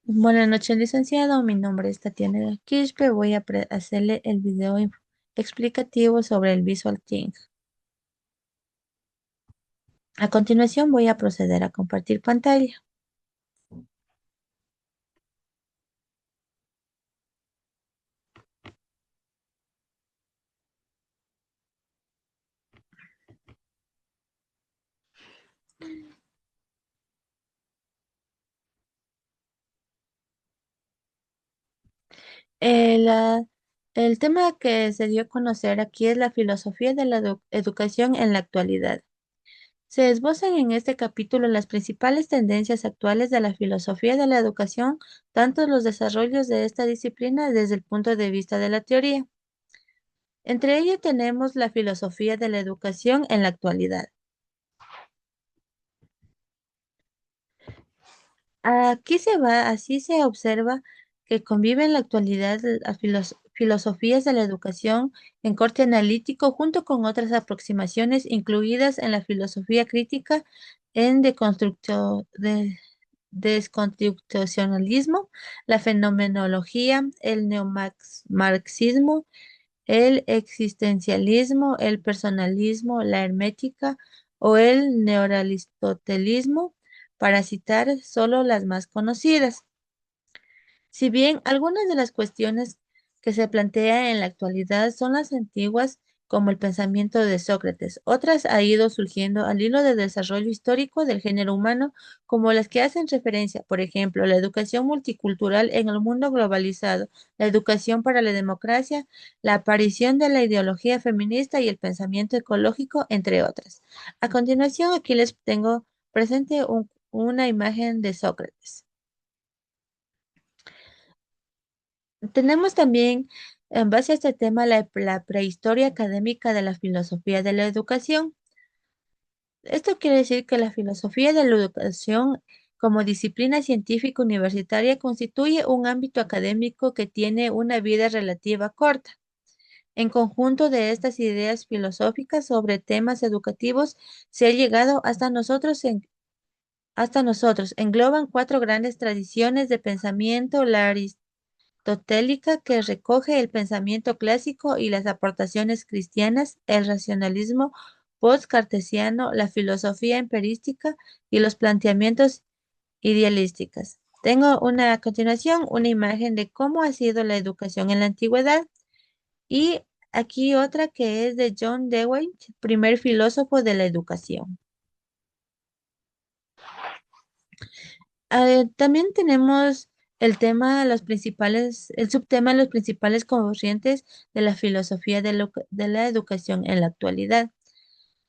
Buenas noches, licenciado. Mi nombre es Tatiana Quispe. Voy a hacerle el video explicativo sobre el Visual Thing. A continuación, voy a proceder a compartir pantalla. El, ah, el tema que se dio a conocer aquí es la filosofía de la educación en la actualidad. Se esbozan en este capítulo las principales tendencias actuales de la filosofía de la educación, tanto los desarrollos de esta disciplina desde el punto de vista de la teoría. Entre ellas tenemos la filosofía de la educación en la actualidad. Así se observa que conviven en la actualidad las filosofías de la educación en corte analítico junto con otras aproximaciones incluidas en la filosofía crítica en desconstruccionalismo, la fenomenología, el neomarxismo, el existencialismo, el personalismo, la hermética o el neoraristotelismo, para citar solo las más conocidas. Si bien algunas de las cuestiones que se plantean en la actualidad son las antiguas, como el pensamiento de Sócrates, otras han ido surgiendo al hilo del desarrollo histórico del género humano, como las que hacen referencia, por ejemplo, la educación multicultural en el mundo globalizado, la educación para la democracia, la aparición de la ideología feminista y el pensamiento ecológico, entre otras. A continuación, aquí les tengo presente una imagen de Sócrates. Tenemos también, en base a este tema, la prehistoria académica de la filosofía de la educación. Esto quiere decir que la filosofía de la educación como disciplina científica universitaria constituye un ámbito académico que tiene una vida relativa corta. En conjunto de estas ideas filosóficas sobre temas educativos, se ha llegado hasta nosotros. Engloban cuatro grandes tradiciones de pensamiento: la aristotélica, que recoge el pensamiento clásico y las aportaciones cristianas; el racionalismo post-cartesiano; la filosofía empirística y los planteamientos idealísticas. Tengo a continuación una imagen de cómo ha sido la educación en la antigüedad, y aquí otra que es de John Dewey, primer filósofo de la educación. También tenemos el subtema de los principales corrientes de la filosofía de la educación en la actualidad.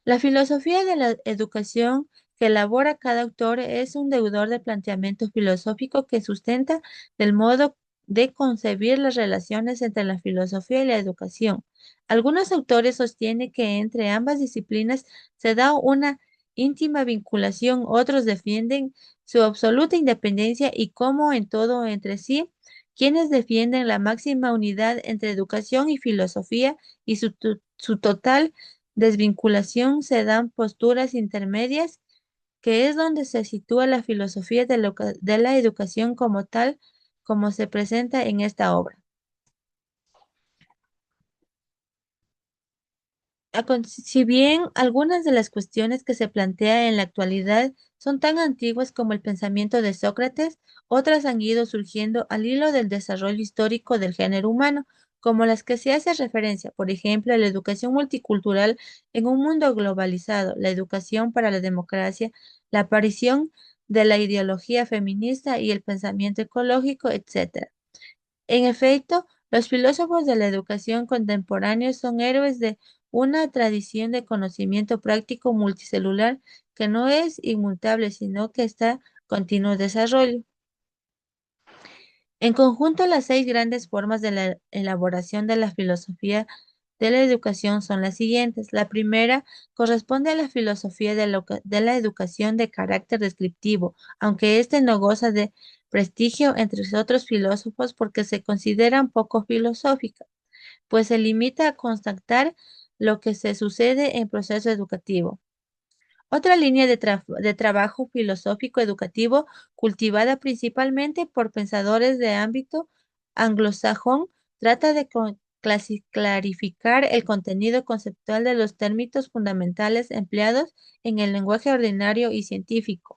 La filosofía de la educación que elabora cada autor es un deudor de planteamiento filosófico que sustenta del modo de concebir las relaciones entre la filosofía y la educación. Algunos autores sostienen que entre ambas disciplinas se da una íntima vinculación; otros defienden su absoluta independencia y, como en todo entre sí, quienes defienden la máxima unidad entre educación y filosofía y su total desvinculación, se dan posturas intermedias, que es donde se sitúa la filosofía de la educación como tal, como se presenta en esta obra. Si bien algunas de las cuestiones que se plantean en la actualidad son tan antiguas como el pensamiento de Sócrates, otras han ido surgiendo al hilo del desarrollo histórico del género humano, como las que se hace referencia, por ejemplo, a la educación multicultural en un mundo globalizado, la educación para la democracia, la aparición de la ideología feminista y el pensamiento ecológico, etc. En efecto, los filósofos de la educación contemporáneos son héroes de una tradición de conocimiento práctico multicelular que no es inmutable, sino que está en continuo desarrollo. En conjunto, las seis grandes formas de la elaboración de la filosofía de la educación son las siguientes. La primera corresponde a la filosofía de la educación de carácter descriptivo, aunque éste no goza de prestigio entre otros filósofos porque se consideran poco filosófica, pues se limita a constatar lo que se sucede en proceso educativo. Otra línea de trabajo filosófico educativo cultivada principalmente por pensadores de ámbito anglosajón trata de clarificar el contenido conceptual de los términos fundamentales empleados en el lenguaje ordinario y científico.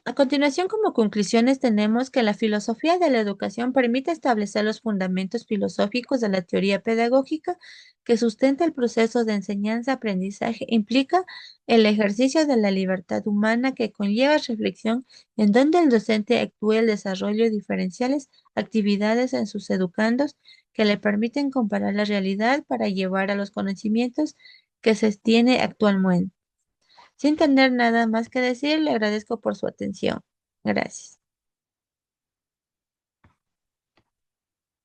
A continuación, como conclusiones, tenemos que la filosofía de la educación permite establecer los fundamentos filosóficos de la teoría pedagógica que sustenta el proceso de enseñanza-aprendizaje, implica el ejercicio de la libertad humana que conlleva reflexión en donde el docente actúe el desarrollo de diferenciales actividades en sus educandos que le permiten comparar la realidad para llevar a los conocimientos que se tiene actualmente. Sin tener nada más que decir, le agradezco por su atención. Gracias.